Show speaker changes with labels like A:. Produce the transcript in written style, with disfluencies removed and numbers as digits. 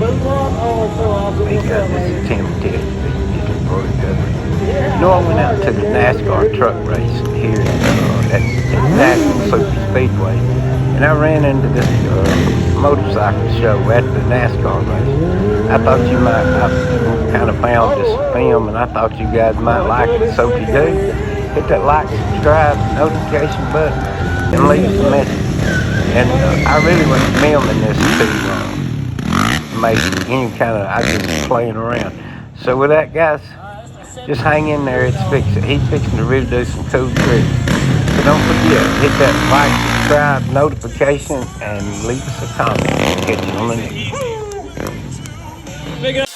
A: He got this Tim Test. You know, I went out to the NASCAR truck race here at National Super Speedway, and I ran into this motorcycle show at the NASCAR race. I thought you might, I kind of found this film, and I thought you guys might like it. So if you do, hit that like, subscribe, notification button, and leave us a message. And I really wasn't filming this to make any kind of, I just playing around. So with that, guys, just hang in there. He's fixing to really do some cool tricks. So don't forget, hit that like, subscribe, notification, and leave us a comment. Catch you on the next one.